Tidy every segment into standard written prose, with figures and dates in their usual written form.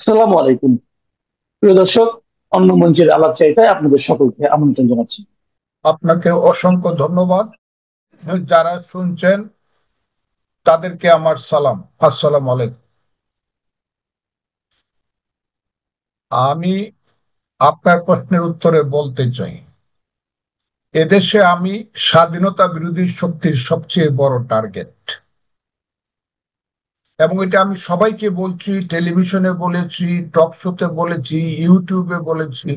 আসসালামু আলাইকুম। প্রিয় দর্শক, অন্য মঞ্চের আলাপচারিতায় আপনাদের সকলকে আমন্ত্রণ জানাচ্ছি। আপনাকে অসংখ্য ধন্যবাদ। যারা শুনছেন তাদেরকে আমার সালাম। আসসালামু আলাইকুম। আমি আপনার প্রশ্নের উত্তরে বলতে চাই, এদেশে আমি স্বাধীনতা বিরোধী শক্তির সবচেয়ে বড় টার্গেট, এবং এটা আমি সবাইকে বলছি, টেলিভিশনে বলেছি, টক শোতে বলেছি, ইউটিউবে বলেছি,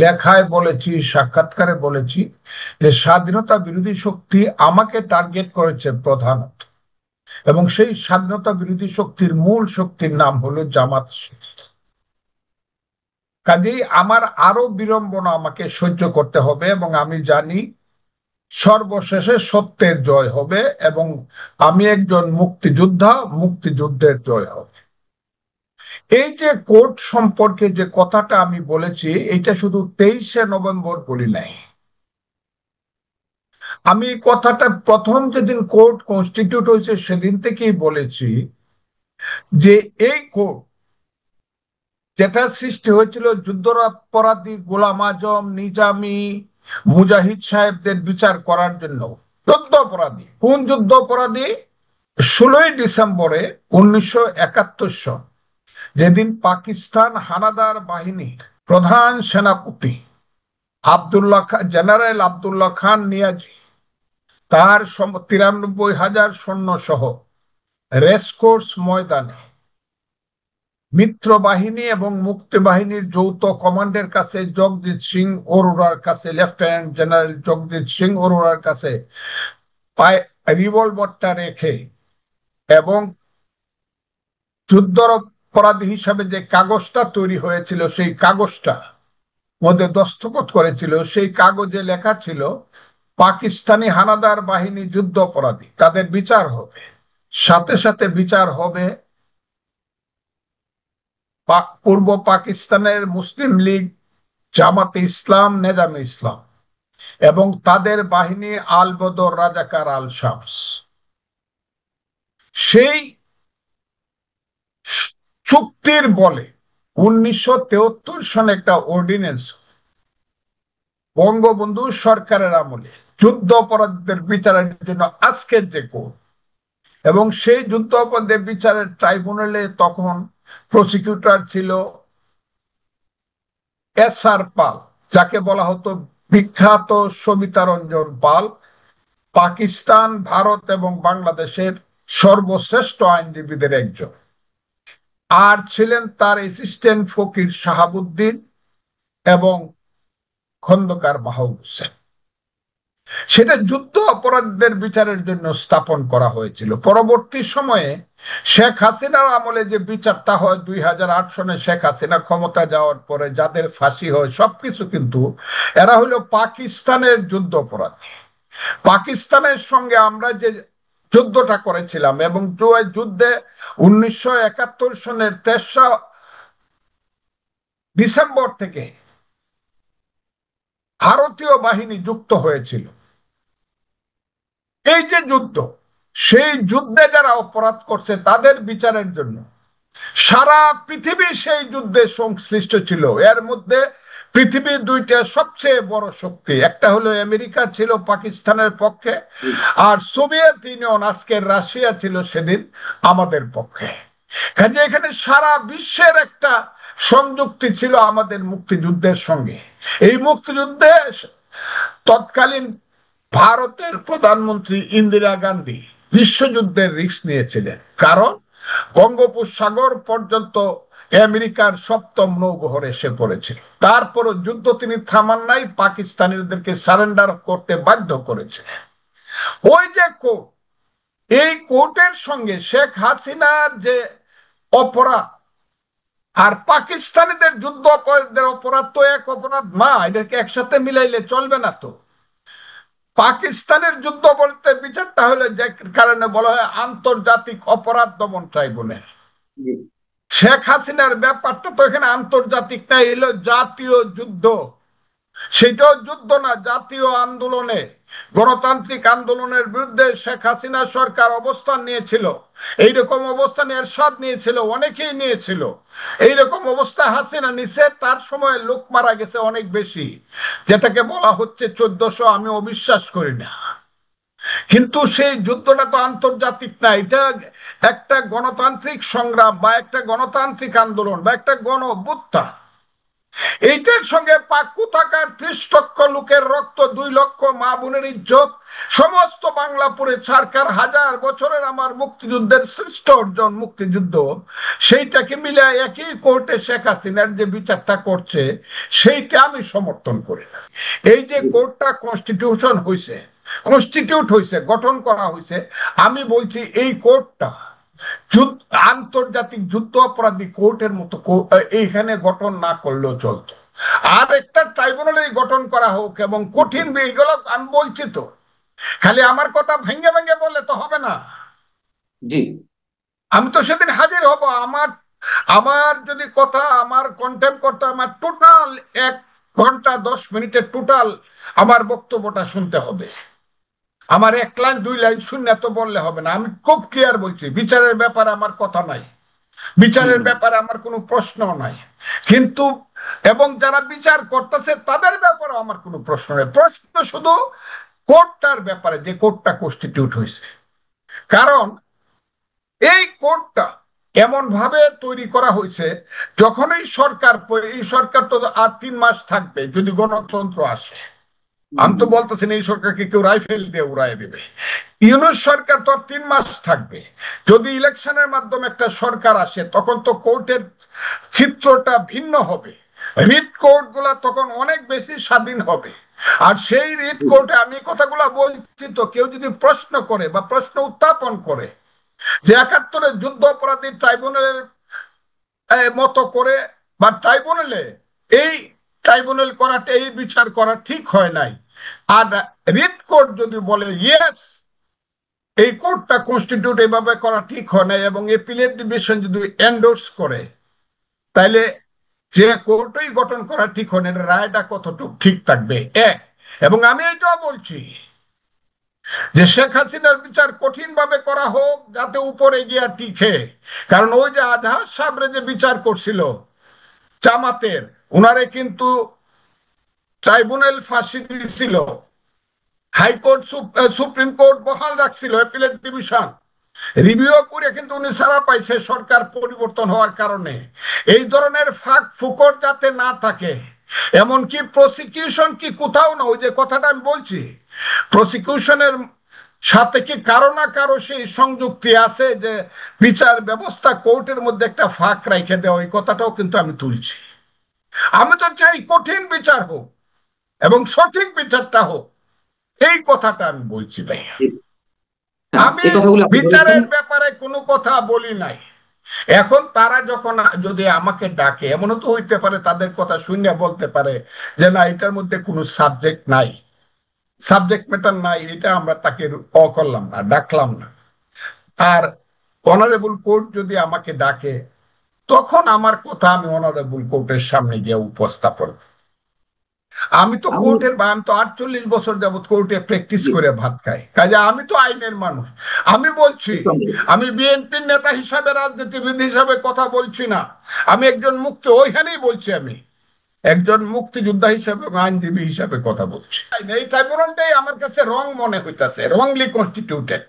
লেখায় বলেছি, সাক্ষাৎকারে বলেছি যে স্বাধীনতা বিরোধী শক্তি আমাকে টার্গেট করেছে প্রধানত, এবং সেই স্বাধীনতা বিরোধী শক্তির মূল শক্তির নাম হলো জামাত শিবির। কাজেই আমার আরো বিড়ম্বনা আমাকে সহ্য করতে হবে, এবং আমি জানি সর্বশেষে সত্যের জয় হবে, এবং আমি একজন মুক্তিযোদ্ধা, মুক্তিযুদ্ধের জয় হবে। এই যে কোর্ট সম্পর্কে যে কথাটা আমি বলেছি, এটা শুধু 23শে নভেম্বর বলি নাই। আমি এই কথাটা প্রথম যেদিন কোর্ট কনস্টিটিউট হয়েছে সেদিন থেকেই বলেছি যে এই কোর্ট যেটা সৃষ্টি হয়েছিল যুদ্ধাপরাধী গোলাম আজম, নিজামী, মুজাহিদ সাহেবদের বিচার করার জন্য। যুদ্ধ অপরাধী, কোন যুদ্ধ অপরাধী? 16ই ডিসেম্বরে 1971 সন, যেদিন পাকিস্তান হানাদার বাহিনীর প্রধান সেনাপতি আব্দুল্লাহ খান, জেনারেল আব্দুল্লাহ খান নিয়াজি, তার 93,000 সৈন্য সহ রেসকোর্স ময়দানে মিত্র বাহিনী এবং মুক্তি বাহিনীর যৌথ কমান্ডের কাছে, জগজিৎ সিং অরোরার কাছে, লেফটেন্যান্ট জেনারেল জগজিৎ সিং অরোরার কাছে পায়ে রিভলভারটা রেখে, এবং যুদ্ধ অপরাধী হিসাবে যে কাগজটা তৈরি হয়েছিল সেই কাগজটা মধ্যে দস্তখত করেছিল, সেই কাগজে লেখা ছিল পাকিস্তানি হানাদার বাহিনী যুদ্ধ অপরাধী, তাদের বিচার হবে। সাথে সাথে বিচার হবে পূর্ব পাকিস্তানের মুসলিম লীগ, জামাতে ইসলাম, নেজামে ইসলাম এবং তাদের বাহিনী আল বদর, রাজাকার, আল শামস। সেই চুক্তির বলে 1973 সনে একটা অর্ডিন্যান্স বঙ্গবন্ধু সরকারের আমলে যুদ্ধ অপরাধীদের বিচারের জন্য আজকের যে কোর্ট, এবং সেই যুদ্ধ অপরাধের বিচারের ট্রাইব্যুনালে তখন প্রসিকিউটর ছিল এস.আর. পাল, যাকে বলা হতো বিখ্যাত সবিতা রঞ্জন পাল, পাকিস্তান, ভারত এবং বাংলাদেশের সর্বশ্রেষ্ঠ আইনজীবীদের একজন। আর ছিলেন তার অ্যাসিস্ট্যান্ট ফকির শাহাবুদ্দিন এবং খন্দকার মাহবুব হোসেন। সেটা যুদ্ধ অপরাধীদের বিচারের জন্য স্থাপন করা হয়েছিল। পরবর্তী সময়ে শেখ হাসিনার আমলে যে বিচারটা হয় 2008 সনে, শেখ হাসিনা ক্ষমতা যাওয়ার পরে যাদের ফাঁসি হয় সবকিছু, কিন্তু এরা হলো পাকিস্তানের যুদ্ধ অপরাধী। পাকিস্তানের সঙ্গে আমরা যে যুদ্ধটা করেছিলাম, এবং যুদ্ধে 1971 সনের 3রা ডিসেম্বর থেকে ভারতীয় বাহিনী যুক্ত হয়েছিল, এই যে যুদ্ধ, সেই যুদ্ধে যারা অপরাধ করছে তাদের বিচারের জন্য সারা পৃথিবী সেই যুদ্ধে সংশ্লিষ্ট ছিল। এর মধ্যে পৃথিবীর দুইটা সবচেয়ে বড় শক্তি, একটা হলো আমেরিকা ছিল পাকিস্তানের পক্ষে, আর সোভিয়েত ইউনিয়ন, আজকের রাশিয়া, ছিল সেদিন আমাদের পক্ষে। কাজে এখানে সারা বিশ্বের একটা সংযুক্তি ছিল আমাদের মুক্তিযুদ্ধের সঙ্গে। এই মুক্তিযুদ্ধে তৎকালীন ভারতের প্রধানমন্ত্রী ইন্দিরা গান্ধী বিশ্বযুদ্ধের রিস্ক নিয়েছিলেন, কারণ বঙ্গোপসাগর পর্যন্ত আমেরিকার 7ম নৌবহর এসে পড়েছিল। তারপরও যুদ্ধ তিনি থামান নাই, পাকিস্তানিদেরকে সারেন্ডার করতে বাধ্য করেছিলেন। ওই যে কোর্ট, এই কোর্টের সঙ্গে শেখ হাসিনার যে অপরাধ আর পাকিস্তানিদের যুদ্ধ অপরাধের অপরাধ তো এক অপরাধ না, এটাকে একসাথে মিলাইলে চলবে না। তো পাকিস্তানের যুদ্ধ অপরাধের বিচারটা হলে যে কারণে বলা হয় আন্তর্জাতিক অপরাধ দমন ট্রাইব্যুনাল। শেখ হাসিনার ব্যাপারটা তো এখানে আন্তর্জাতিক নাই, এলো জাতীয় যুদ্ধ। সেটাও যুদ্ধ না, জাতীয় আন্দোলনে গণতান্ত্রিক আন্দোলনের বিরুদ্ধে শেখ হাসিনা সরকার অবস্থান নিয়েছিল, এইরকম অবস্থান এরশাদ নিয়েছিল, অনেকেই নিয়েছিল। এইরকম অবস্থা হাসিনা নিছে, তার সময় লোক মারা গেছে অনেক বেশি, যেটাকে বলা হচ্ছে 1400। আমি অবিশ্বাস করি না, কিন্তু সেই যুদ্ধটা তো আন্তর্জাতিক না, এটা একটা গণতান্ত্রিক সংগ্রাম বা একটা গণতান্ত্রিক আন্দোলন বা একটা গণ অভ্যুত্থান। এইটার সঙ্গে পাক্কু থাকার 30 লক্ষ লোকের রক্ত, 2 লক্ষ মা বোনের ইজ্জত, সমস্ত বাংলাপুরে সরকার হাজার বছরের আমার মুক্তিযুদ্ধের শ্রেষ্ঠ অর্জন মুক্তিযুদ্ধ, সেইটাকে মিলে একই কোর্টে শেখ হাসিনার যে বিচারটা করছে, সেইটা আমি সমর্থন করি না। এই যে কোর্টটা কনস্টিটিউট হয়েছে, গঠন করা হয়েছে, আমি বলছি এই কোর্টটা আন্তর্জাতিক যুদ্ধ অপরাধী কোর্টের মতো এইখানে গঠন না করলেও চলতো। আর একটা ট্রাইব্যুনাল গঠন করা হোক, এবং কঠিন এগুলো আমি বলছি তো, খালি আমার কথা ভেঙে ভেঙে বললে তো হবে না। জি, আমি তো সেদিন হাজির হব। আমার আমার যদি কথা আমার কন্টেম্প করতে, আমার টোটাল 1 ঘন্টা 10 মিনিটের টোটাল আমার বক্তব্যটা শুনতে হবে। আমার 1 লাইন 2 লাইন শুনে তো বললে হবে না। আমি খুব ক্লিয়ার বলছি, বিচারের ব্যাপারে আমার কথা নাই, বিচারের ব্যাপারে আমার কোনো প্রশ্ন নাই, কিন্তু এবং যারা বিচার করতেছে তাদের ব্যাপারে আমার কোনো প্রশ্ন নেই। প্রশ্ন শুধু কোর্টটার ব্যাপারে, যে কোর্টটা কনস্টিটিউট হয়েছে। কারণ এই কোর্টটা এমন ভাবে তৈরি করা হয়েছে, যখনই সরকার, এই সরকার তো আর 3 মাস থাকবে যদি গণতন্ত্র আসে। আমি তো বলতেছি এই সরকারকে কেউ রাইফেল দিয়ে উড়াই দেবে। ইউনূস সরকার তো 3 মাস থাকবে। যদি ইলেকশনের মাধ্যমে একটা সরকার আসে, তখন তো কোর্টের চিত্রটা ভিন্ন হবে। রিট কোর্ট গুলা তখন অনেক বেশি স্বাধীন হবে। আর সেই রিট কোর্টে আমি কথাগুলা বলছি তো, কেউ যদি প্রশ্ন করে বা প্রশ্ন উত্থাপন করে যে 71-এর যুদ্ধ অপরাধী ট্রাইব্যুনালের মতো করে, বা ট্রাইব্যুনালে এই ট্রাইব্যুনাল করাটা, এই বিচার করা ঠিক হয় নাই, আর রিট কোর্ট যদি বলে ইয়েস এই কোর্টটা কনস্টিটিউট এভাবে করা ঠিক হয় নাই, এবং এপিলেট ডিভিশন যদি এন্ডোর্স করে, তাইলে যে কোর্টই গঠন করা ঠিক হয় না, এটা রায়টা কতটুকু ঠিক থাকবে। এবং আমি এটাও বলছি যে শেখ হাসিনার বিচার কঠিন ভাবে করা হোক, যাতে উপরে গিয়া টিকে। কারণ ওই যে আজহার সাবরে যে বিচার করছিল জামাতের, উনারে কিন্তু ট্রাইব্যুনাল ফাঁসি দিয়েছিল, হাইকোর্ট সুপ্রিম কোর্ট বহাল রাখছিল, অ্যাপিলেট ডিভিশন রিভিউ করে কিন্তু উনি ছাড়া পাইছে সরকার পরিবর্তন হওয়ার কারণে। এই ধরনের ফাঁক ফুকর যাতে না থাকে, এমনকি প্রসিকিউশন কি কোথাও না, ওই যে কথাটা আমি বলছি, প্রসিকিউশনের সাথে কি কারো না কারো সেই সংযুক্তি আছে যে বিচার ব্যবস্থা কোর্টের মধ্যে একটা ফাঁক রেখে দেওয়া, ওই কথাটাও কিন্তু আমি তুলছি। আমি তো চাই কঠিন বিচার হোক এবং সঠিক বিচারটা হোক, এই কথাটা আমি বলছি ভাই। আমি বিচারের ব্যাপারে কোনো কথা বলি নাই। এখন তারা যখন যদি আমাকে ডাকে, এমনও তো হইতে পারে তাদের কথা শুনে বলতে পারে যে না, এটার মধ্যে কোনো সাবজেক্ট নাই, সাবজেক্ট ম্যাটার নাই, এটা আমরা তাকে করলাম না, ডাকলাম না। আর অনারেবল কোর্ট যদি আমাকে ডাকে, তখন আমার কথা আমি অনারেবল কোর্টের সামনে গিয়ে উপস্থাপন। আমি তো কোর্টের, আমি তো 48 বছর যাবৎ কোর্টে প্র্যাকটিস করে ভাত খাই, কাজে আমি তো আইনের মানুষ। আমি বলছি, আমি বিএনপির নেতা হিসাবে, রাজনীতিবিদ হিসাবে কথা বলছি না, আমি একজন মুক্তি, ওইখানেই বলছি আমি একজন মুক্তিযোদ্ধা হিসাবে, আইনজীবী হিসাবে কথা বলছি। এই ট্রাইব্যুনালটাই আমার কাছে রং মনে হইতাছে, রংলি কনস্টিটিউটেড।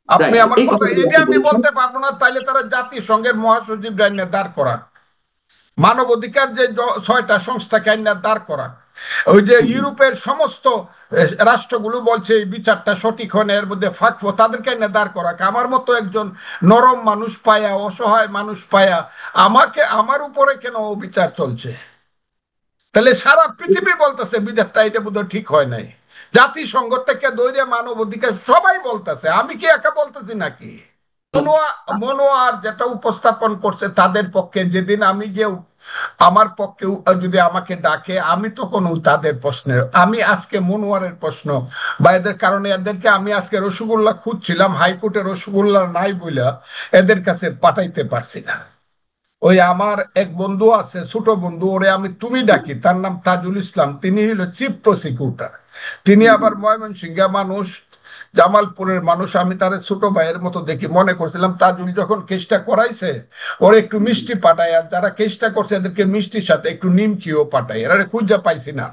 আপনি আমার কথা এটা আমি বলতে পারবো না, তাইলে তারা জাতিসংঘের মহাসচিব আইনে দাঁড় করা, মানবাধিকার যে 6টা সংস্থাকে আইনে দাঁড় করা, ওই যে ইউরোপের সমস্ত রাষ্ট্রগুলো বলছে এই বিচারটা সঠিক হয় না, এর মধ্যে ফাঁক, তাদেরকে আইনে দাঁড় করা। আমার মতো একজন নরম মানুষ পায়া, অসহায় মানুষ পায়া আমাকে, আমার উপরে কেন বিচার চলছে? তাহলে সারা পৃথিবী বলতেছে বিচারটা এটা বোধহয় ঠিক হয় নাই। জাতিসংঘ থেকে দৈরে মানবাধিকার সবাই বলতেছে, আমি কি একা বলতেছি নাকি? মনোয়ার যেটা উপস্থাপন করছে তাদের পক্ষে, যেদিন আমি গিয়ে আমার পক্ষে যদি আমাকে ডাকে, আমি তখন তাদের প্রশ্নের, আমি আজকে মনোয়ারের প্রশ্ন বা এদের কারণে এদেরকে আমি আজকে রসগোল্লা খুঁজছিলাম, হাইকোর্টে রসগোল্লা নাই বইলা এদের কাছে পাঠাইতে পারছি না। ওই আমার এক বন্ধু আছে, ছোট বন্ধু, ওরে আমি তুমি ডাকি, তার নাম তাজুল ইসলাম, তিনি হলো চিফ প্রসিকিউটর। তিনি আবার ময়মনসিংহের মানুষ, জামালপুরের মানুষ। আমি তার ছোট ভাইয়ের মতো দেখি, মনে করছিলাম তাজুল যখন কেসটা করাইছে ওর একটু মিষ্টি পাঠায়, আর যারা কেসটা করছে এদেরকে মিষ্টির সাথে একটু নিমকিও পাঠায়, এরা খুঁজে পাইছি না।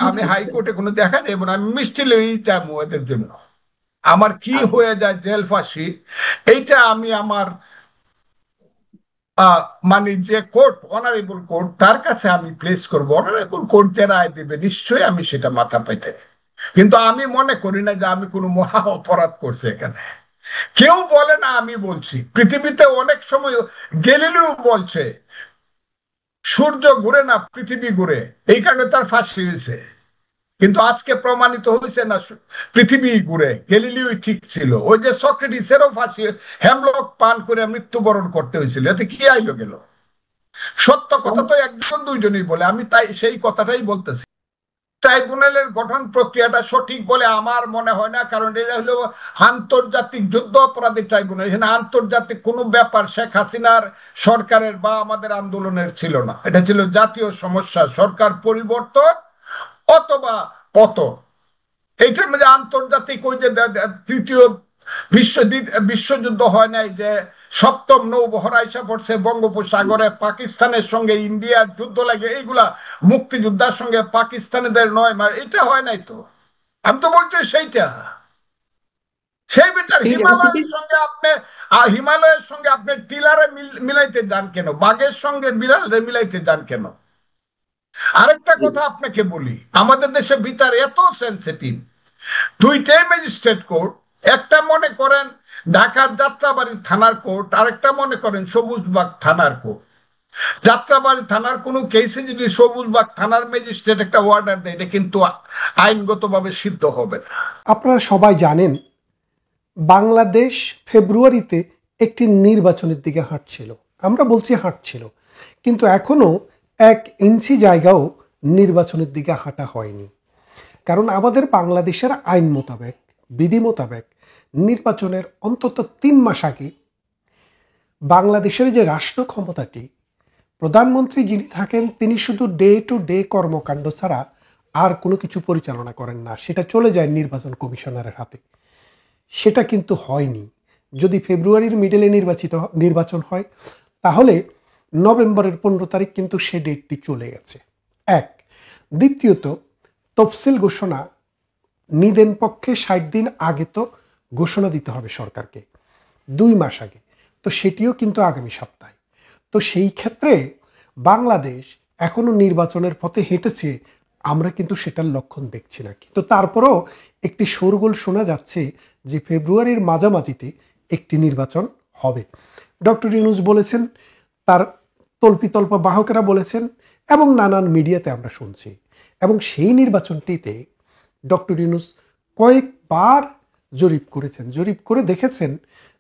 আমি হাইকোর্টে কোনো দেখা যাবে না, আমি মিষ্টি লই চাইবো এদের জন্য। আমার কি হয়ে যায় জেল ফাঁসি, এইটা আমি আমার আহ মানে যে কোর্ট, অনারেবল কোর্ট, তার কাছে আমি প্লেস করবো। অনারেবল কোর্ট যে রায় দেবে নিশ্চয়ই আমি সেটা মাথা পেতে। কিন্তু আমি মনে করি না যে আমি কোনো মহা অপরাধ করছি এখানে। কেউ বলে না, আমি বলছি। পৃথিবীতে অনেক সময় গেলিলিও বলছে সূর্য ঘুরে না, পৃথিবী ঘুরে, এই কারণে তার ফাঁসি হয়েছে। কিন্তু আজকে প্রমাণিত হয়েছে না পৃথিবী ঘুরে, গ্যালিলিও ঠিক ছিল। ওই যে সক্রেটিসেরও ফাঁসি হেমলক পান করে মৃত্যুবরণ করতে হয়েছিল, এতে কি আইলো গেল? সত্য কথা তো একজন দুইজনই বলে, আমি তাই সেই কথাটাই বলতেছি। ট্রাইব্যুনালের গঠন প্রক্রিয়াটা সঠিক বলে আমার মনে হয় না, কারণ এটা হলো আন্তর্জাতিক যুদ্ধ অপরাধী ট্রাইব্যুনাল। এখানে আন্তর্জাতিক কোনো ব্যাপার শেখ হাসিনার সরকারের বা আমাদের আন্দোলনের ছিল না, এটা ছিল জাতীয় সমস্যা, সরকার পরিবর্তন অথবা পতন। এইটার মধ্যে আন্তর্জাতিক ওই যে তৃতীয় বিশ্বযুদ্ধ হয় নাই, যে সপ্তম নৌবহর আইসা পড়ছে বঙ্গোপসাগরে, পাকিস্তানের সঙ্গে ইন্ডিয়ার যুদ্ধ লাগে, এইগুলা মুক্তিযোদ্ধার সঙ্গে পাকিস্তানিদের নয় মার, এটা হয় নাই তো। আমি তো বলছি সেইটা, সেই বিচার হিমালয়ের সঙ্গে আপনি, হিমালয়ের সঙ্গে আপনি টিলারে মিলাইতে যান কেন? বাঘের সঙ্গে বিড়ালে মিলাইতে যান কেন? আরেকটা কথা আপনাকে বলি, আমাদের দেশে বিচার এত সেন্সিটিভ। দুইটাই ম্যাজিস্ট্রেট কোর্ট, একটা মনে করেন ঢাকার যাত্রাবাড়ি থানার কোর্ট, আরেকটা মনে করেন সবুজবাগ থানার কোর্ট। যাত্রাবাড়ি থানার কোনো কেসে যদি সবুজবাগ থানার ম্যাজিস্ট্রেট একটা অর্ডার দেয়, এটা কিন্তু আইনগতভাবে সিদ্ধ হবে না। আপনারা সবাই জানেন বাংলাদেশ ফেব্রুয়ারিতে একটি নির্বাচনের দিকে হাঁটছিল। আমরা বলছি হাঁটছিল, কিন্তু এখনো 1 ইঞ্চি জায়গাও নির্বাচনের দিকে হাঁটা হয়নি। কারণ আমাদের বাংলাদেশের আইন মোতাবেক, বিধি মোতাবেক নির্বাচনের অন্তত 3 মাস আগে বাংলাদেশের যে রাষ্ট্র ক্ষমতাটি, প্রধানমন্ত্রী যিনি থাকেন তিনি শুধু ডে টু ডে কর্মকাণ্ড ছাড়া আর কোনো কিছু পরিচালনা করেন না, সেটা চলে যায় নির্বাচন কমিশনারের হাতে। সেটা কিন্তু হয়নি। যদি ফেব্রুয়ারির মিডলে নির্বাচন হয়, তাহলে নভেম্বরের 15 তারিখ কিন্তু সে ডেটটি চলে গেছে। এক, দ্বিতীয়ত তফসিল ঘোষণা নিদেন পক্ষে 60 দিন আগে তো ঘোষণা দিতে হবে সরকারকে, 2 মাস আগে, তো সেটিও কিন্তু আগামী সপ্তাহে। তো সেই ক্ষেত্রে বাংলাদেশ এখনো নির্বাচনের পথে হেঁটেছে, আমরা কিন্তু সেটার লক্ষণ দেখছি না। কিন্তু তারপরও একটি শোরগোল শোনা যাচ্ছে যে ফেব্রুয়ারির মাঝামাঝিতে একটি নির্বাচন হবে। ডক্টর ইউনূস বলেছেন, তার তল্পিতল্পা বাহকেরা বলেছেন, এবং নানান মিডিয়াতে আমরা শুনছি। এবং সেই নির্বাচনটিতে ডক্টর ইউনূস কয়েকবার জরিপ করেছেন, জরিপ করে দেখেছেন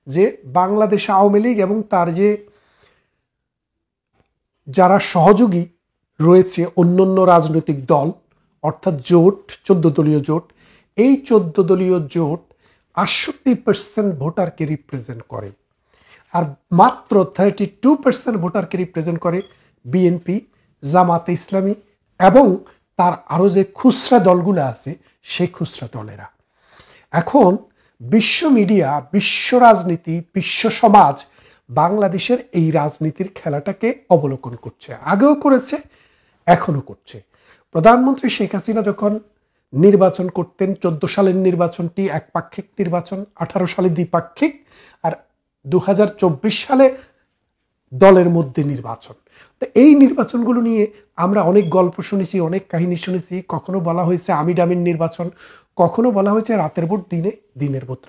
যে বাংলাদেশ আওয়ামী লীগ এবং তার যে যারা সহযোগী রয়েছে অন্যান্য রাজনৈতিক দল, অর্থাৎ জোট, 14 দলীয় জোট, এই 14 দলীয় জোট 68% ভোটারকে রিপ্রেজেন্ট করে। আর মাত্র 32% ভোটারকে রিপ্রেজেন্ট করে বিএনপি, জামাতে ইসলামী এবং তার আরও যে খুচরা দলগুলো আছে সেই খুচরা দলেরা। এখন বিশ্ব মিডিয়া, বিশ্ব রাজনীতি, বিশ্ব সমাজ বাংলাদেশের এই রাজনীতির খেলাটাকে অবলোকন করছে, আগেও করেছে, এখনো করছে। প্রধানমন্ত্রী শেখ হাসিনা যখন নির্বাচন করতেন, 14 সালের নির্বাচনটি একপাক্ষিক নির্বাচন, 18 সালে দ্বিপাক্ষিক, আর 2024 সালে দলের মধ্যে নির্বাচন। তো এই নির্বাচনগুলো নিয়ে আমরা অনেক গল্প শুনেছি, অনেক কাহিনী শুনেছি। কখনো বলা হয়েছে আমিডামির নির্বাচন, কখনো বলা হয়েছে রাতের ভোট দিনে, দিনের ভোট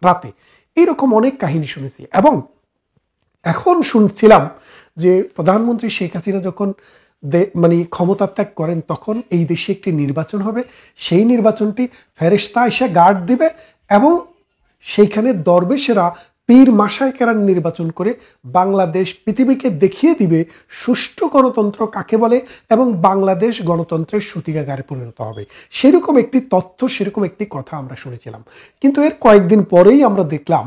রাতে, এইরকম অনেক কাহিনী শুনেছি। এবং এখন শুনছিলাম যে প্রধানমন্ত্রী শেখ হাসিনা যখন ক্ষমতা ত্যাগ করেন, তখন এই দেশে একটি নির্বাচন হবে, সেই নির্বাচনটি ফেরেশতা এসে গার্ড দিবে এবং সেইখানে দরবেশেরা পীর মাসায় কেরান নির্বাচন করে বাংলাদেশ পৃথিবীকে দেখিয়ে দিবে সুষ্ঠু গণতন্ত্র কাকে বলে এবং বাংলাদেশ গণতন্ত্রের সূতিকাগারে পরিণত হবে। সেরকম একটি তথ্য, সেরকম একটি কথা আমরা শুনেছিলাম। কিন্তু এর কয়েকদিন পরেই আমরা দেখলাম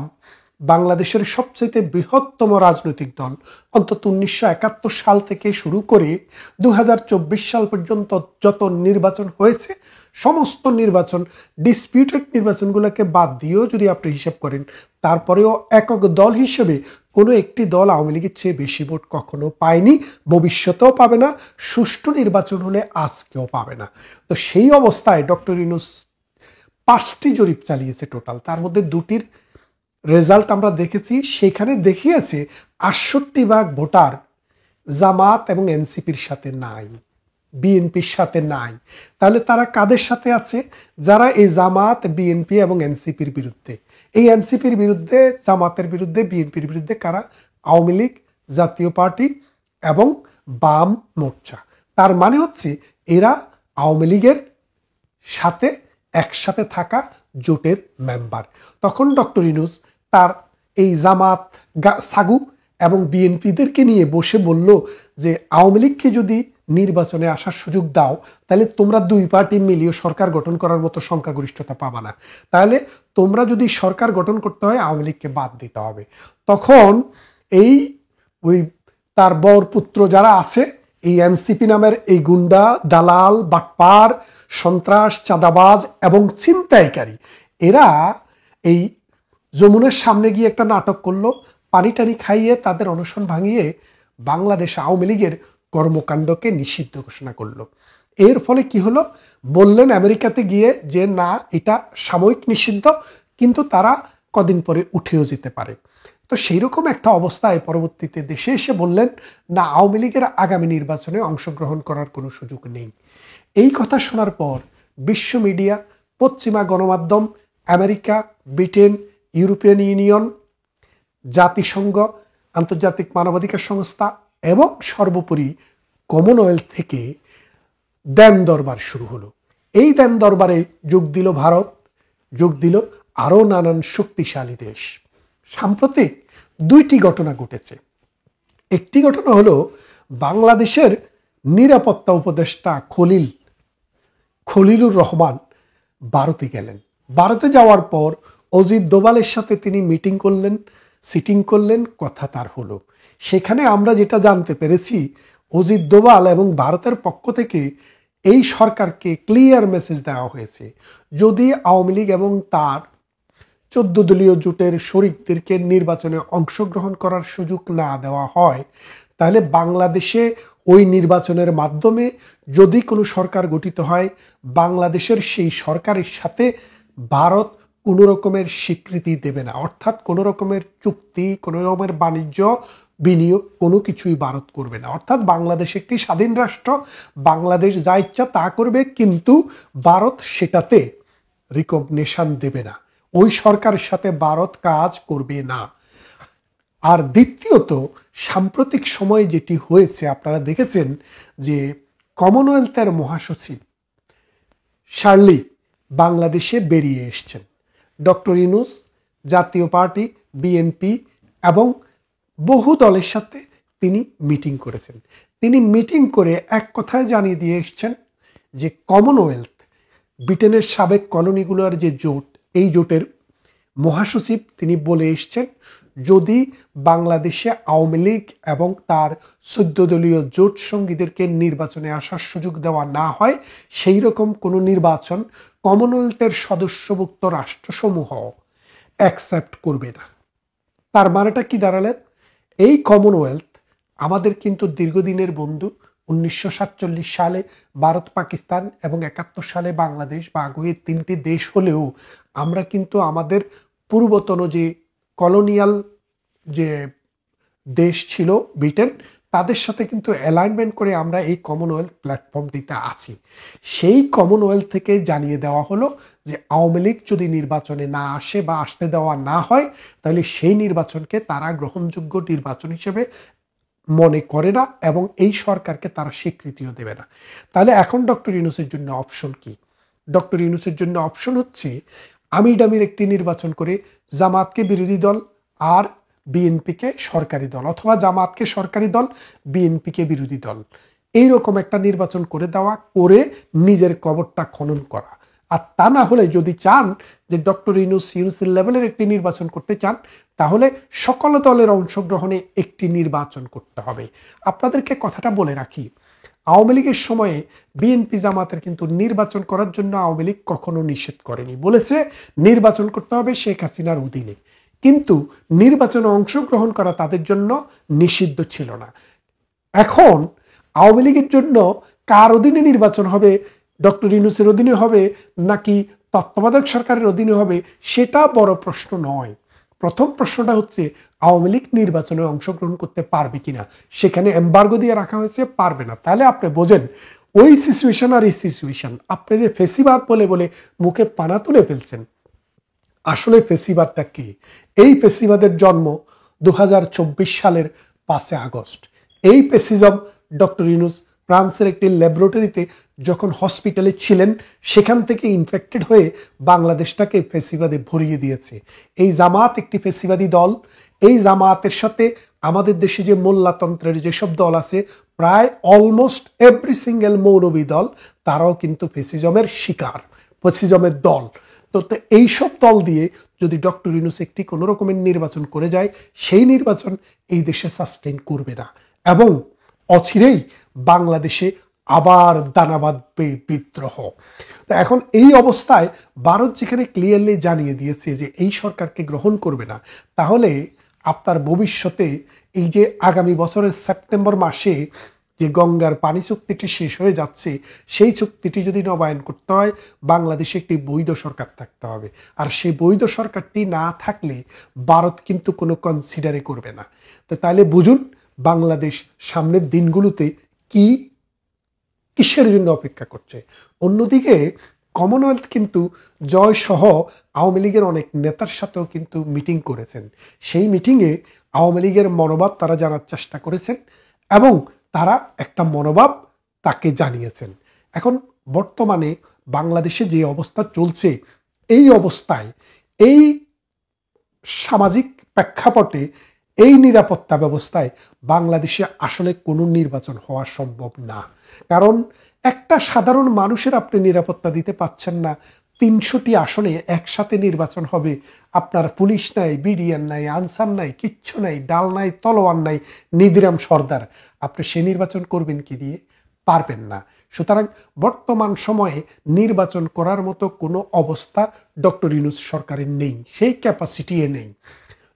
বাংলাদেশের সবচেয়ে বৃহত্তম রাজনৈতিক দল, অন্তত 1971 সাল থেকে শুরু করে 2024 সাল পর্যন্ত যত নির্বাচন হয়েছে, সমস্ত নির্বাচন, ডিসপিউটেড নির্বাচনগুলোকে বাদ দিয়েও যদি আপনি হিসাব করেন, তারপরেও একক দল হিসেবে কোনো একটি দল আওয়ামী লীগের চেয়ে বেশি ভোট কখনো পায়নি, ভবিষ্যতেও পাবে না, সুষ্ঠু নির্বাচন হলে আজকেও পাবে না। তো সেই অবস্থায় ডক্টর ইউনূস 5টি জরিপ চালিয়েছে টোটাল, তার মধ্যে 2টির রেজাল্ট আমরা দেখেছি। সেখানে দেখিয়েছে 68% ভোটার জামাত এবং এনসিপির সাথে নাই, বিএনপির সাথে নাই। তাহলে তারা কাদের সাথে আছে? যারা এই জামাত, বিএনপি এবং এনসিপির বিরুদ্ধে। এই এনসিপির বিরুদ্ধে, জামাতের বিরুদ্ধে, বিএনপির বিরুদ্ধে কারা? আওয়ামী লীগ, জাতীয় পার্টি এবং বাম মোর্চা। তার মানে হচ্ছে এরা আওয়ামী লীগের সাথে একসাথে থাকা জোটের মেম্বার। তখন ডক্টর ইউনূস তার এই জামাত, সাগু এবং বিএনপিদেরকে নিয়ে বসে বলল যে আওয়ামী লীগকে যদি নির্বাচনে আসার সুযোগ দাও, তাহলে তোমরা 2 পার্টি মিলিয়ে সরকার গঠন করার মতো সংখ্যাগরিষ্ঠতা পাবা না। তাহলে তোমরা যদি সরকার গঠন করতে হয়, আওয়ামী লীগকে বাদ দিতে হবে। তখন এই ওই তার বর পুত্র যারা আছে, এই এনসিপি নামের এই গুন্ডা, দালাল, বাটপার, সন্ত্রাস, চাঁদাবাজ এবং ছিনতাইকারী, এরা এই যমুনার সামনে গিয়ে একটা নাটক করলো, পানি টানি খাইয়ে তাদের অনশন ভাঙিয়ে বাংলাদেশ আওয়ামী লীগের কর্মকাণ্ডকে নিষিদ্ধ ঘোষণা করলো। এর ফলে কি হলো? বললেন আমেরিকাতে গিয়ে যে না, এটা সাময়িক নিষিদ্ধ, কিন্তু তারা কদিন পরে উঠেও যেতে পারে। তো সেই রকম একটা অবস্থায় পরবর্তীতে দেশে এসে বললেন না, আওয়ামী লীগের আগামী নির্বাচনে অংশগ্রহণ করার কোনো সুযোগ নেই। এই কথা শোনার পর বিশ্ব মিডিয়া, পশ্চিমা গণমাধ্যম, আমেরিকা, ব্রিটেন, ইউরোপিয়ান ইউনিয়ন, জাতিসংঘ, আন্তর্জাতিক মানবাধিকার সংস্থা এবং সর্বোপরি কমনওয়েলথ থেকে দেন দরবার শুরু হলো। এই দেন দরবারে যোগ দিল ভারত, যোগ দিল আরও নানান শক্তিশালী দেশ। সাম্প্রতিক 2টি ঘটনা ঘটেছে। একটি ঘটনা হলো বাংলাদেশের নিরাপত্তা উপদেষ্টা খলিলুর রহমান ভারতে গেলেন। ভারতে যাওয়ার পর অজিত দোভালের সাথে তিনি মিটিং করলেন, সিটিং করলেন, কথা তার হলো। সেখানে আমরা যেটা জানতে পেরেছি, অজিত দোভাল এবং ভারতের পক্ষ থেকে এই সরকারকে ক্লিয়ার মেসেজ দেওয়া হয়েছে, যদি আওয়ামী লীগ এবং তার 14 দলীয় জোটের শরিকদেরকে নির্বাচনে অংশগ্রহণ করার সুযোগ না দেওয়া হয়, তাহলে বাংলাদেশে ওই নির্বাচনের মাধ্যমে যদি কোনো সরকার গঠিত হয়, বাংলাদেশের সেই সরকারের সাথে ভারত কোনো রকমের স্বীকৃতি দেবে না। অর্থাৎ কোনো রকমের চুক্তি, কোনো রকমের বাণিজ্য, বিনিয়োগ কোনো কিছুই ভারত করবে না। অর্থাৎ বাংলাদেশ একটি স্বাধীন রাষ্ট্র, বাংলাদেশ যা ইচ্ছা তা করবে, কিন্তু ভারত সেটাতে রিকগনিশন দেবে না। ওই সরকারের সাথে ভারত কাজ করবে না। আর দ্বিতীয়ত, সাম্প্রতিক সময়ে যেটি হয়েছে আপনারা দেখেছেন যে কমনওয়েলথের মহাসচিব শার্লি বাংলাদেশে বেরিয়ে এসছেন। ডক্টর ইউনূস, জাতীয় পার্টি, বিএনপি এবং বহু দলের সাথে তিনি মিটিং করেছেন। তিনি মিটিং করে এক কথায় জানিয়ে দিয়ে এসছেন যে কমনওয়েলথ, ব্রিটেনের সাবেক কলোনিগুলোর যে জোট, এই জোটের মহাসচিব তিনি বলে এসছেন, যদি বাংলাদেশে আওয়ামী লীগ এবং তার 14 দলীয় জোট সঙ্গীদেরকে নির্বাচনে আসার সুযোগ দেওয়া না হয়, সেই রকম কোনো নির্বাচন কমনওয়েলথের সদস্যভুক্ত রাষ্ট্রসমূহ অ্যাকসেপ্ট করবে না। তার মানেটা কি দাঁড়ালে? এই কমনওয়েলথ আমাদের কিন্তু দীর্ঘদিনের বন্ধু। 1947 সালে ভারত, পাকিস্তান এবং 71 সালে বাংলাদেশ ভাগ হয়ে 3টি দেশ হলেও আমরা কিন্তু আমাদের পূর্বতন যে কলোনিয়াল যে দেশ ছিল ব্রিটেন, তাদের সাথে কিন্তু অ্যালাইনমেন্ট করে আমরা এই কমনওয়েলথ প্ল্যাটফর্মটিতে আছি। সেই কমনওয়েলথ থেকে জানিয়ে দেওয়া হলো যে আওয়ামী লীগ যদি নির্বাচনে না আসে বা আসতে দেওয়া না হয়, তাহলে সেই নির্বাচনকে তারা গ্রহণযোগ্য নির্বাচন হিসেবে মনে করে না এবং এই সরকারকে তারা স্বীকৃতিও দেবে না। তাহলে এখন ডক্টর ইউনূসের জন্য অপশন কি? ডক্টর ইউনূসের জন্য অপশন হচ্ছে আমির একটি নির্বাচন করে জামাতকে বিরোধী দল আর বিএনপিকে সরকারি দল, অথবা জামাতকে সরকারি দল, বিএনপিকে বিরোধী দল, এইরকম একটা নির্বাচন করে দেওয়া, করে নিজের কবরটা খনন করা। আর তা না হলে যদি চান যে ডক্টর ইউনূসের লেভেলের একটি নির্বাচন করতে চান, তাহলে সকল দলের অংশগ্রহণে একটি নির্বাচন করতে হবে। আপনাদেরকে কথাটা বলে রাখি, আওয়ামী লীগের সময়ে বিএনপি জামাতের কিন্তু নির্বাচন করার জন্য আওয়ামী লীগ কখনো নিষেধ করেনি, বলেছে নির্বাচন করতে হবে শেখ হাসিনার অধীনে, কিন্তু নির্বাচনে অংশগ্রহণ করা তাদের জন্য নিষিদ্ধ ছিল না। এখন আওয়ামী লীগের জন্য কার অধীনে নির্বাচন হবে, ডক্টর ইউনূসের অধীনে হবে নাকি তত্ত্বাবধায়ক সরকারের অধীনে হবে, সেটা বড় প্রশ্ন নয়। প্রথম প্রশ্নটা হচ্ছে আওয়ামী লীগ নির্বাচনে অংশগ্রহণ করতে পারবে কিনা। সেখানে এমবার্গো দিয়ে রাখা হয়েছে, পারবে না। তাহলে আপনি বোঝেন ওই সিচুয়েশন আর এই সিচুয়েশন, আপনি যে ফেসিবাদ বলে বলে মুখে পানা তুলে ফেলছেন, আসলে ফেসিবাদটা কি? এই ফেসিবাদের জন্ম 2024 সালের 5 আগস্ট। এই ফেসিজম ডক্টর ইউনূস ফ্রান্সের একটি ল্যাবরেটরিতে যখন হসপিটালে ছিলেন, সেখান থেকে ইনফেক্টেড হয়ে বাংলাদেশটাকে ফেসিবাদে ভরিয়ে দিয়েছে। এই জামাত একটি ফেসিবাদী দল। এই জামাতের সাথে আমাদের দেশে যে মোল্লাতন্ত্রের যেসব দল আছে, প্রায় অলমোস্ট এভরি সিঙ্গেল মৌলবী দল, তারাও কিন্তু ফেসিজমের শিকার, ফেসিজমের দল। তো এইসব দল দিয়ে যদি ডক্টর ইউনূস একটি কোনো রকমের নির্বাচন করে যায়, সেই নির্বাচন এই দেশে সাস্টেইন করবে না এবং অচিরেই বাংলাদেশে আবার দানা বাঁধবে বিদ্রোহ। তো এখন এই অবস্থায় ভারত যেখানে ক্লিয়ারলি জানিয়ে দিয়েছে যে এই সরকারকে গ্রহণ করবে না, তাহলে আপনার ভবিষ্যতে এই যে আগামী বছরের সেপ্টেম্বর মাসে যে গঙ্গার পানি চুক্তিটি শেষ হয়ে যাচ্ছে, সেই চুক্তিটি যদি নবায়ন করতে হয়, বাংলাদেশে একটি বৈধ সরকার থাকতে হবে। আর সেই বৈধ সরকারটি না থাকলে ভারত কিন্তু কোনো কনসিডারে করবে না। তো তাহলে বুঝুন বাংলাদেশ সামনের দিনগুলোতে কিসের জন্য অপেক্ষা করছে। অন্যদিকে কমনওয়েলথ কিন্তু জয় সহ আওয়ামী লীগের অনেক নেতার সাথেও কিন্তু মিটিং করেছেন। সেই মিটিংয়ে আওয়ামী লীগের মনোভাব তারা জানার চেষ্টা করেছেন এবং তারা একটা মনোভাব তাকে জানিয়েছেন। এখন বর্তমানে বাংলাদেশে যে অবস্থা চলছে, এই অবস্থায়, এই সামাজিক প্রেক্ষাপটে, এই নিরাপত্তা ব্যবস্থায় বাংলাদেশে আসলে কোনো নির্বাচন হওয়া সম্ভব না। কারণ একটা সাধারণ মানুষের আপনি নিরাপত্তা দিতে পাচ্ছেন না। 300টি আসনে একসাথে নির্বাচন হবে, আপনার পুলিশ নাই, বিডিআর নাই, আনসার নাই, কিচ্ছু নাই, ডাল নাই, তলোয়ার নাই, নিধিরাম সর্দার। আপনি সে নির্বাচন করবেন কি দিয়ে? পারবেন না। সুতরাং বর্তমান সময়ে নির্বাচন করার মতো কোনো অবস্থা ডক্টর ইউনূস সরকারের নেই, সেই ক্যাপাসিটি নেই।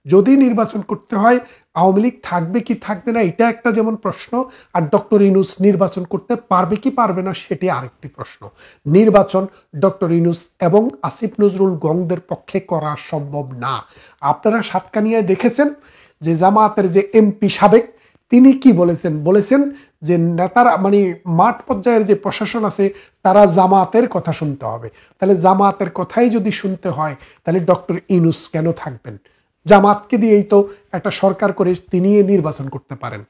যদি নির্বাচন করতে হয়, আওয়ামী লীগ থাকবে কি থাকবে না, এটা একটা যেমন প্রশ্ন, আর ডক্টর ইউনূস নির্বাচন করতে পারবে কি পারবে না, সেটি আরেকটি প্রশ্ন। নির্বাচন ডক্টর ইউনূস এবং আসিফ নজরুল গংদের পক্ষে করা সম্ভব না। আপনারা সাতকানিয়ায় দেখেছেন যে জামায়াতের যে এমপি সাবেক, তিনি কি বলেছেন? বলেছেন যে নেতারা, মানে মাঠ পর্যায়ের যে প্রশাসন আছে, তারা জামায়াতের কথা শুনতে হবে। তাহলে জামায়াতের কথাই যদি শুনতে হয়, তাহলে ডক্টর ইউনূস কেন থাকবেন? জামাতকে দিয়েই তো একটা সরকার করে তিনি নির্বাচন করতে পারেন।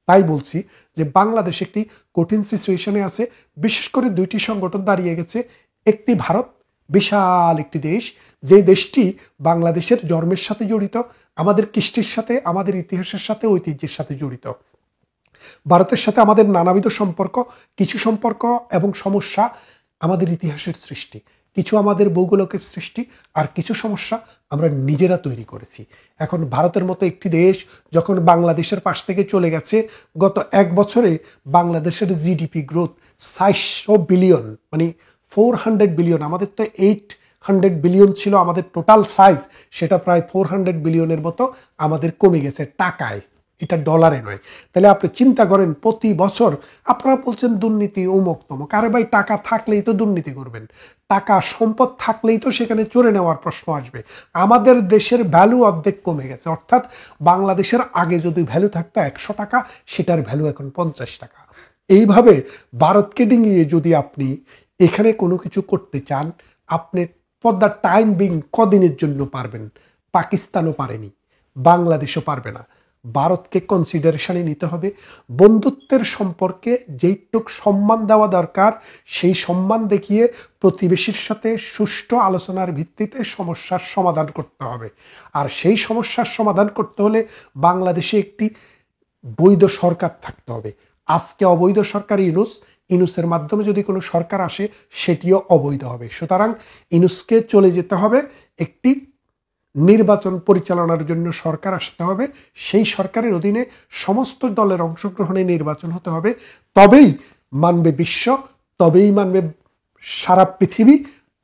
তাই বলছি যে বাংলাদেশ একটি কঠিন সিচুয়েশনে আছে। বিশেষ করে দুইটি সংগঠন দাঁড়িয়ে গেছে। একটি ভারত, বিশাল একটি দেশ, যে দেশটি বাংলাদেশের জন্মের সাথে জড়িত, আমাদের কৃষ্টির সাথে, আমাদের ইতিহাসের সাথে, ঐতিহ্যের সাথে জড়িত। ভারতের সাথে আমাদের নানাবিধ সম্পর্ক, কিছু সম্পর্ক এবং সমস্যা আমাদের ইতিহাসের সৃষ্টি, কিছু আমাদের ভৌগোলিকের সৃষ্টি, আর কিছু সমস্যা আমরা নিজেরা তৈরি করেছি। এখন ভারতের মতো একটি দেশ যখন বাংলাদেশের পাশ থেকে চলে গেছে, গত 1 বছরে বাংলাদেশের জিডিপি গ্রোথ 400 বিলিয়ন, মানে 400 বিলিয়ন। আমাদের তো 800 বিলিয়ন ছিল আমাদের টোটাল সাইজ, সেটা প্রায় 400 বিলিয়নের মতো আমাদের কমে গেছে টাকায়, এটা ডলারে নয়। তাহলে আপনি চিন্তা করেন, প্রতি বছর আপনারা বলছেন দুর্নীতি অমুক তমুক। আরে ভাই, টাকা থাকলেই তো দুর্নীতি করবেন, টাকা সম্পদ থাকলেই তো সেখানে চোরে নেওয়ার প্রশ্ন আসবে। আমাদের দেশের ভ্যালু অর্ধেক কমে গেছে, অর্থাৎ বাংলাদেশের আগে যদি ভ্যালু থাকতো 100 টাকা, সেটার ভ্যালু এখন 50 টাকা। এইভাবে ভারতকে ডিঙিয়ে যদি আপনি এখানে কোনো কিছু করতে চান, আপনি ফর দ্য টাইম বিং কদিনের জন্য পারবেন। পাকিস্তানও পারেনি, বাংলাদেশও পারবে না। ভারতকে কনসিডারেশনে নিতে হবে। বন্ধুত্বের সম্পর্কে যেইটুক সম্মান দেওয়া দরকার, সেই সম্মান দেখিয়ে প্রতিবেশীর সাথে সুষ্ঠু আলোচনার ভিত্তিতে সমস্যার সমাধান করতে হবে। আর সেই সমস্যার সমাধান করতে হলে বাংলাদেশে একটি বৈধ সরকার থাকতে হবে। আজকে অবৈধ সরকার ইনুসের মাধ্যমে যদি কোনো সরকার আসে সেটিও অবৈধ হবে। সুতরাং ইনুসকে চলে যেতে হবে, একটি নির্বাচন পরিচালনার জন্য সরকার আসতে হবে, সেই সরকারের অধীনে সমস্ত দলের অংশগ্রহণে নির্বাচন হতে হবে, তবেই মানবে বিশ্ব, তবেই মানবে সারা পৃথিবী,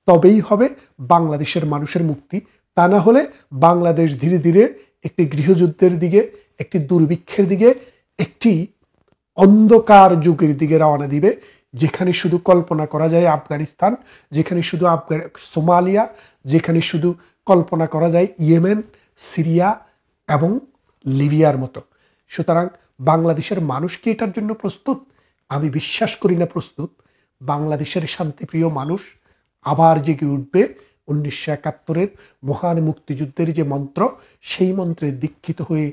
তবেই হবে বাংলাদেশের মানুষের মুক্তি। তা না হলে বাংলাদেশ ধীরে ধীরে একটি গৃহযুদ্ধের দিকে, একটি দুর্ভিক্ষের দিকে, একটি অন্ধকার যুগের দিকে রওনা দিবে, যেখানে শুধু কল্পনা করা যায় আফগানিস্তান, যেখানে শুধু সোমালিয়া, যেখানে শুধু কল্পনা করা যায় ইয়েমেন, সিরিয়া এবং লিবিয়ার মতো। সুতরাং বাংলাদেশের মানুষ কি এটার জন্য প্রস্তুত? আমি বিশ্বাস করি না প্রস্তুত। বাংলাদেশের শান্তিপ্রিয় মানুষ আবার জেগে উঠবে 1971-এর মহান মুক্তিযুদ্ধের যে মন্ত্র, সেই মন্ত্রে দীক্ষিত হয়ে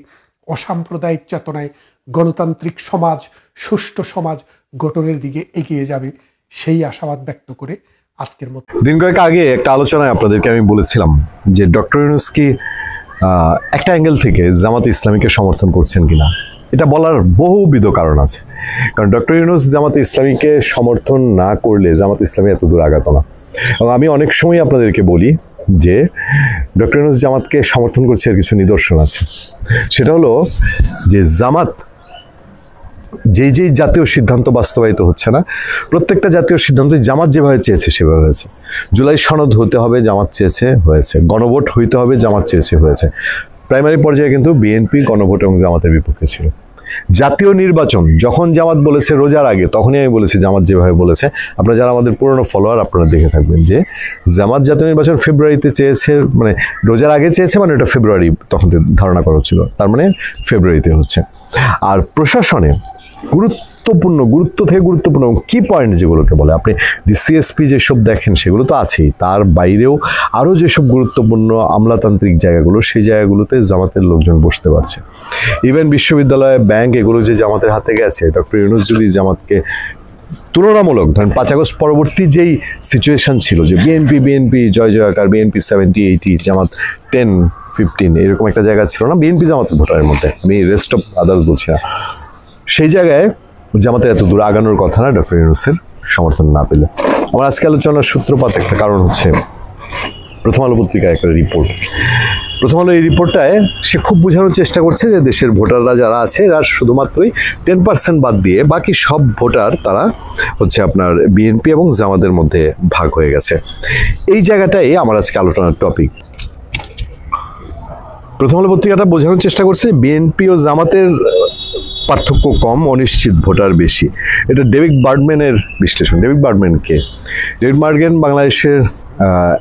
অসাম্প্রদায়িক চেতনায় গণতান্ত্রিক সমাজ, সুষ্ঠু সমাজ গঠনের দিকে এগিয়ে যাবে, সেই আশাবাদ ব্যক্ত করে আজকের মতো। দিন কয়েক আগে একটা আলোচনায় আপনাদেরকে আমি বলেছিলাম যে ডক্টর ইউনূস কি একটা অ্যাঙ্গেল থেকে জামাত ইসলামীকে সমর্থন করছেন কিনা। এটা বলার বহুবিধ কারণ আছে, কারণ ডক্টর ইউনূস জামাত ইসলামীকে সমর্থন না করলে জামাত ইসলামী এত দূর আগাতো না। এবং আমি অনেক সময় আপনাদেরকে বলি যে ডক্টর ইউনূস জামাতকে সমর্থন করছে এর কিছু নিদর্শন আছে। সেটা হলো যে জামাত যেই জাতীয় সিদ্ধান্ত বাস্তবায়িত হচ্ছে না, প্রত্যেকটা জাতীয় সিদ্ধান্ত জামাত যেভাবে চেয়েছে সেভাবে হয়েছে। জুলাই সনদ হতে হবে, জামাত চেয়েছে, হয়েছে। গণভোট হইতে হবে, জামাত চেয়েছে, হয়েছে। প্রাইমারি পর্যায়ে কিন্তু বিএনপি গণভোট এবং জামাতের বিপক্ষে ছিল। জাতীয় নির্বাচন যখন জামাত বলেছে রোজার আগে, তখনই আমি বলেছি জামাত যেভাবে বলেছে, আপনারা যারা আমাদের পুরনো ফলোয়ার আপনারা দেখে থাকবেন যে জামাত জাতীয় নির্বাচন ফেব্রুয়ারিতে চেয়েছে, মানে রোজার আগে চেয়েছে, মানে এটা ফেব্রুয়ারি তখন ধারণা করা হচ্ছিল, তার মানে ফেব্রুয়ারিতে হচ্ছে। আর প্রশাসনে গুরুত্ব থেকে গুরুত্বপূর্ণ কি পয়েন্ট যেগুলোকে বলে, আপনি ডিসিএসপি যেসব দেখেন সেগুলো তো আছেই, তার বাইরেও আরও যেসব গুরুত্বপূর্ণ আমলাতান্ত্রিক জায়গাগুলো, সেই জায়গাগুলোতে জামাতের লোকজন বসতে পারছে। ইভেন বিশ্ববিদ্যালয়, ব্যাংক, এগুলো যে জামাতের হাতে গেছে, ডক্টর ইউনূস যদি জামাতকে তুলনামূলক ধরেন 5 আগস্ট পরবর্তী যেই সিচুয়েশন ছিল যে বিএনপি জয় জয়াকার, বিএনপি 70-80, জামাত 10-15 এরকম একটা জায়গা ছিল না বিএনপি জামাত ভোটারের মধ্যে, আমি রেস্ট অফ আদার্স বলছি না, সেই জায়গায় জামাতের এত দূর আগানোর কথা না ডক্টর ইউনূসের সমর্থন না পেলে। আমার আজকে আলোচনার সূত্রপাত একটা কারণ হচ্ছে প্রথম আলো পত্রিকার একটা রিপোর্ট। প্রথম আলো এই রিপোর্টটায় সে খুব বোঝানোর চেষ্টা করছে যে দেশের ভোটাররা যারা আছে এরা শুধুমাত্রই 10% বাদ দিয়ে বাকি সব ভোটার তারা হচ্ছে আপনার বিএনপি এবং জামাতের মধ্যে ভাগ হয়ে গেছে। এই জায়গাটাই আমার আজকে আলোচনার টপিক। প্রথম আলো পত্রিকাটা বোঝানোর চেষ্টা করছে বিএনপি ও জামাতের পার্থক্য কম, অনিশ্চিত ভোটার বেশি। এটা ডেভিড বার্ডম্যানের বিশ্লেষণ। ডেভিড বার্ডম্যান কে? ডেভিড বার্ডম্যান বাংলাদেশের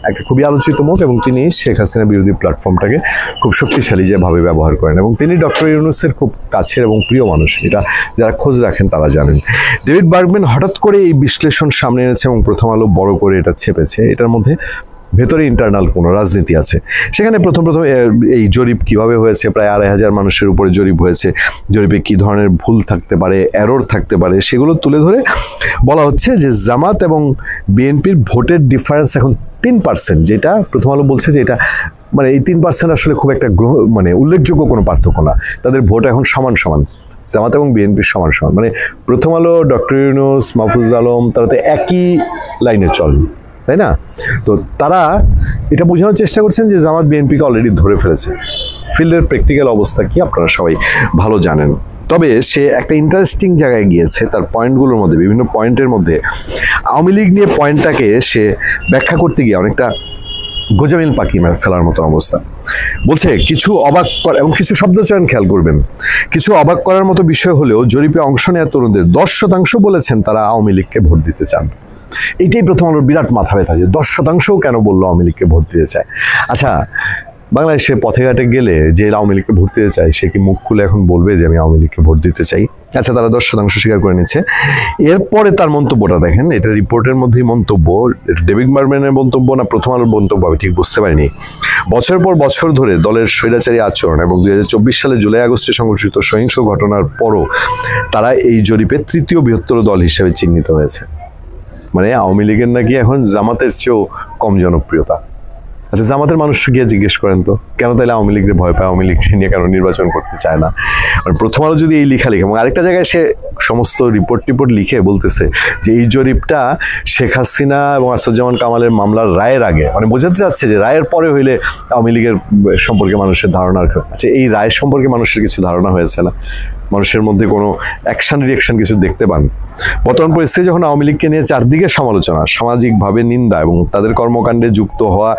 একটা খুবই আলোচিত মুখ এবং তিনি শেখ হাসিনা বিরোধী প্ল্যাটফর্মটাকে খুব শক্তিশালী যেভাবে ব্যবহার করেন এবং তিনি ডক্টর ইউনূসের খুব কাছের এবং প্রিয় মানুষ, এটা যারা খোঁজ রাখেন তারা জানেন। ডেভিড বার্ডম্যান হঠাৎ করে এই বিশ্লেষণ সামনে এনেছে এবং প্রথম আলো বড় করে এটা ছেপেছে। এটার মধ্যে ভেতরে ইন্টারনাল কোনো রাজনীতি আছে। সেখানে প্রথম এই জরিপ কিভাবে হয়েছে, প্রায় 2,500 মানুষের উপরে জরিপ হয়েছে, জরিপে কী ধরনের ভুল থাকতে পারে, এরর থাকতে পারে, সেগুলো তুলে ধরে বলা হচ্ছে যে জামাত এবং বিএনপির ভোটের ডিফারেন্স এখন 3%, যেটা প্রথম আলো বলছে যে এটা মানে এই 3% আসলে খুব একটা মানে উল্লেখযোগ্য কোনো পার্থক্য না, তাদের ভোট এখন সমান সমান, জামাত এবং বিএনপির সমান সমান। মানে প্রথম আলো, ডক্টর ইউনূস, মাহফুজ আলম, তারা তো একই লাইনে চলেন, তাই না? তো তারা এটা বোঝানোর চেষ্টা করছেন যে জামাত বিএনপিকে অলরেডি ধরে ফেলেছে। ফিল্ডের প্র্যাকটিক্যাল অবস্থা কি আপনারা সবাই ভালো জানেন। তবে সে একটা ইন্টারেস্টিং জায়গায় গিয়েছে, তার পয়েন্টগুলোর মধ্যে, বিভিন্ন পয়েন্টের মধ্যে আওয়ামী লীগ নিয়ে পয়েন্টটাকে সে ব্যাখ্যা করতে গিয়ে অনেকটা গোজামিল পাখি ফেলার মতো অবস্থা। বলছে কিছু অবাক করা এবং কিছু শব্দচয়ন খেয়াল করবেন, কিছু অবাক করার মতো বিষয় হলেও জরিপে অংশ নেওয়া তরুণদের 10% বলেছেন তারা আওয়ামী লীগকে ভোট দিতে চান। এইটাই প্রথম আলোর বিরাট মাথা ব্যথা যে 10%ও কেন বললো আওয়ামী লীগকে ভোট দিতে চায়। আচ্ছা, বাংলাদেশে পথে ঘাটে গেলে যে আওয়ামী লীগকে ভোট দিতে চায় সে কি মুখ খুলে এখন বলবে যে আমি আওয়ামী লীগকে ভোট দিতে চাই? আচ্ছা, তারা 10% স্বীকার করে নিচ্ছে। এরপরে তার মন্তব্যটা দেখেন, এটা রিপোর্টের মধ্যেই মন্তব্য, ডেভিড বার্ডম্যানের মন্তব্য না প্রথম আলোর মন্তব্য আমি ঠিক বুঝতে পারিনি। বছর পর বছর ধরে দলের স্বৈরাচারী আচরণ এবং 2024 সালে জুলাই আগস্টে সংঘটিত সহিংস ঘটনার পরও তারা এই জরিপে তৃতীয় বৃহত্তর দল হিসেবে চিহ্নিত হয়েছে। মানে আওয়ামী লীগের নাকি এখন জামাতের চেয়েও কম জনপ্রিয়তা। আচ্ছা, জামাতের মানুষ গিয়ে জিজ্ঞেস করেন তো কেন তাহলে আওয়ামী লীগের ভয় পায়, আওয়ামী লীগ নিয়ে কেন নির্বাচন করতে চায় না? মানে প্রথম আলো যদি এই লেখালেখি এবং আরেকটা জায়গায় সে সমস্ত রিপোর্ট লিখে বলতেছে যে এই জরিপটা শেখ হাসিনা এবং আসাদুজ্জামান কামালের মামলার রায়ের আগে, মানে বোঝাতে চাচ্ছে যে রায়ের পরে হইলে আওয়ামী লীগের সম্পর্কে মানুষের ধারণা, আচ্ছা এই রায় সম্পর্কে মানুষের কিছু ধারণা হয়েছে না, মানুষের মধ্যে কোনো অ্যাকশন রিয়াকশন কিছু দেখতে পান। বর্তমান পরিস্থিতি যখন আওয়ামী লীগকে নিয়ে চারদিকে সমালোচনা, সামাজিকভাবে নিন্দা এবং তাদের কর্মকাণ্ডে যুক্ত হওয়া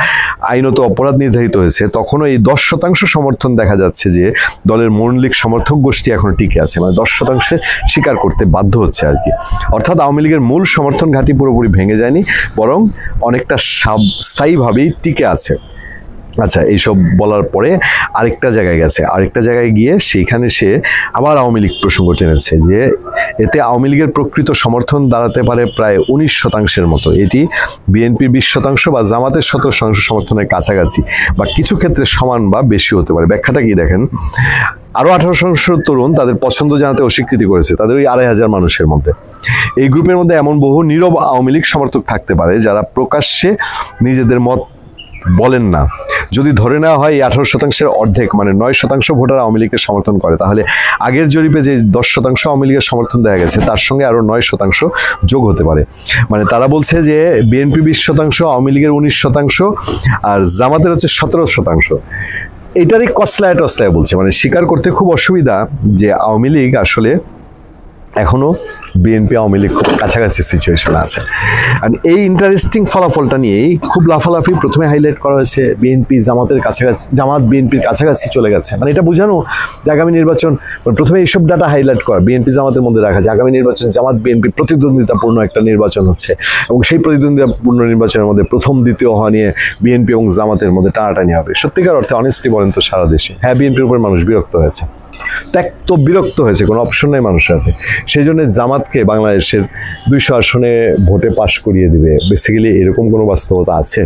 আইনত অপরাধ নির্ধারিত হয়েছে, তখনও এই 10% সমর্থন দেখা যাচ্ছে যে দলের মৌলিক সমর্থক গোষ্ঠী এখনো টিকে আছে, মানে 10% স্বীকার করতে বাধ্য হচ্ছে আর কি। অর্থাৎ আওয়ামী লীগের মূল সমর্থন ঘাঁটি পুরোপুরি ভেঙে যায়নি, বরং অনেকটা স্থায়ীভাবেই টিকে আছে। আচ্ছা, এইসব বলার পরে আরেকটা জায়গায় গেছে, আরেকটা জায়গায় গিয়ে সেইখানে সে আবার আওয়ামী লীগ প্রসঙ্গ টেনেছে যে এতে আওয়ামী লীগের প্রকৃত সমর্থন দাঁড়াতে পারে প্রায় 19% মতো, এটি বিএনপির 20% বা জামাতের 17% সমর্থনের কাছাকাছি, বা কিছু ক্ষেত্রে সমান বা বেশি হতে পারে। ব্যাখ্যাটা কি দেখেন, আরও 18% তরুণ তাদের পছন্দ জানাতে অস্বীকৃতি করেছে, তাদের ওই 2500 মানুষের মধ্যে। এই গ্রুপের মধ্যে এমন বহু নীরব আওয়ামী লীগ সমর্থক থাকতে পারে যারা প্রকাশ্যে নিজেদের মত বলেন না। যদি ধরে নেওয়া হয় এই 18%-এর অর্ধেক মানে 9% ভোটার আওয়ামী লীগের সমর্থন করে, তাহলে আগের জরিপে যে 10% আওয়ামী লীগের সমর্থন দেখা গেছে তার সঙ্গে আরও 9% যোগ হতে পারে। মানে তারা বলছে যে বিএনপি 20%, আওয়ামী লীগের 19% আর জামাতের হচ্ছে 17%। এটারই কসলায় টসলায় বলছে, মানে স্বীকার করতে খুব অসুবিধা যে আওয়ামী লীগ আসলে এখনো বিএনপি আওয়ামী লীগ খুব কাছাকাছি সিচুয়েশনে আছে। আর এই ইন্টারেস্টিং ফলাফলটা নিয়েই খুব লাফালাফি প্রথমে হাইলাইট করা হয়েছে বিএনপি জামাতের কাছাকাছি, জামাত বিএনপির কাছাকাছি চলে গেছে, মানে এটা বোঝানো যে আগামী নির্বাচন, প্রথমে এইসব ডাটা হাইলাইট করা, বিএনপি জামাতের মধ্যে রাখা যে আগামী নির্বাচন জামাত বিএনপি প্রতিদ্বন্দ্বিতাপূর্ণ একটা নির্বাচন হচ্ছে, এবং সেই প্রতিদ্বন্দ্বিতাপূর্ণ নির্বাচনের মধ্যে প্রথম দ্বিতীয় হওয়া নিয়ে বিএনপি এবং জামাতের মধ্যে টানাটানি হবে। সত্যিকার অর্থে অনেস্টলি বলেন তো সারা দেশে হ্যাঁ বিএনপির উপর মানুষ বিরক্ত হয়েছে, ত্যক্ত বিরক্ত হয়েছে, কোনো অপশন নেই মানুষের হাতে। সেই জন্য জামাতকে বাংলাদেশের 200 আসনে ভোটে পাশ করিয়ে দিবে, বেসিক্যালি এরকম কোনো বাস্তবতা আছে?